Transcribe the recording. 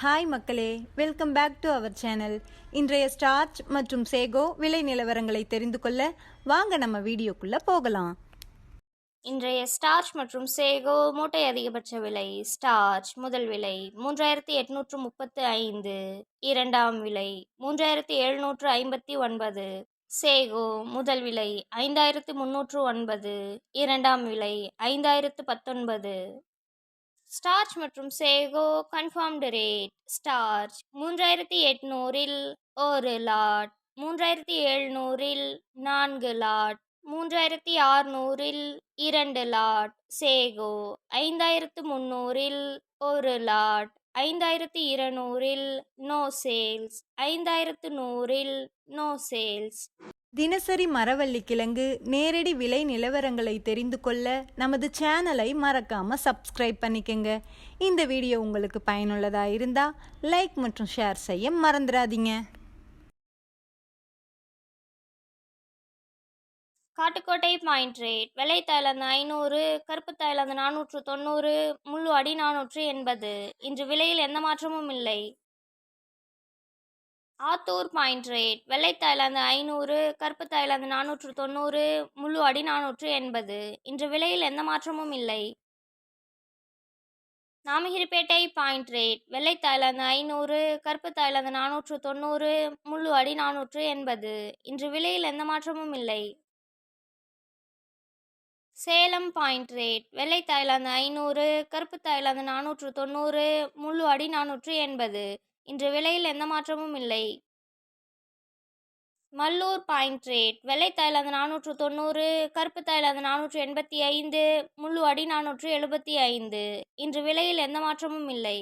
Hi மக்களே, welcome back to our channel. இன்றைய starch மற்றும் சேகோ விலை நிலவரங்களை தெரிந்து கொள்ள வாங்க நம்ம வீடியோக்குள்ள போகலாம். இன்றைய ஸ்டார்ச் மற்றும் சேகோ மூட்டை அதிகபட்ச விலை. ஸ்டார்ச் முதல் விலை 3835, இரண்டாம் விலை 3759. சேகோ முதல் விலை 5309, இரண்டாம் விலை 5019. ஸ்டார்ச் மற்றும் சேகோ கன்ஃபார்ம்டு ரேட். ஸ்டார்ச் 3800-இல் 1 லாட், 3700-இல் 4 லாட், 3600-இல் 2 லாட். சேகோ 5300-இல் 1 லாட், 5200-இல் நோ சேல்ஸ், 5100-இல் நோ சேல்ஸ். தினசரி மரவள்ளி கிழங்கு நேரடி விலை நிலவரங்களை தெரிந்து கொள்ள நமது சேனலை மறக்காம சப்ஸ்கிரைப் பண்ணிக்கங்க. இந்த வீடியோ உங்களுக்கு பயனுள்ளதா இருந்தா லைக் மற்றும் ஷேர் செய்ய மறந்துடாதீங்க. Kattukottai point rate. வெள்ளை தாய்லாந்து 500, கருப்பு தாய்லாந்து 490, முள்ளு அடி 480. இன்று விலையில் எந்த மாற்றமும் இல்லை. Attur point rate. வெள்ளை தாய்லாந்து 500, கருப்பு தாய்லாந்து 490, முள்ளு அடி 480. இன்று விலையில் எந்த மாற்றமும் இல்லை. Namagiripettai point rate. வெள்ளை தாய்லாந்து 500, கருப்பு தாய்லாந்து 490, முள்ளு அடி 480. இன்று விலையில் எந்த மாற்றமும் இல்லை. Salem point rate. வெள்ளை தாய்லாந்து 500, கருப்பு தாய்லாந்து 490, முள்ளு அடி 480. இன்று விலையில் எந்த மாற்றமும் இல்லை. Mallur point rate. வெள்ளை தாய்லாந்து 490, கருப்பு தாய்லாந்து 485, முள்ளு அடி 475. இன்று விலையில் எந்த மாற்றமும் இல்லை.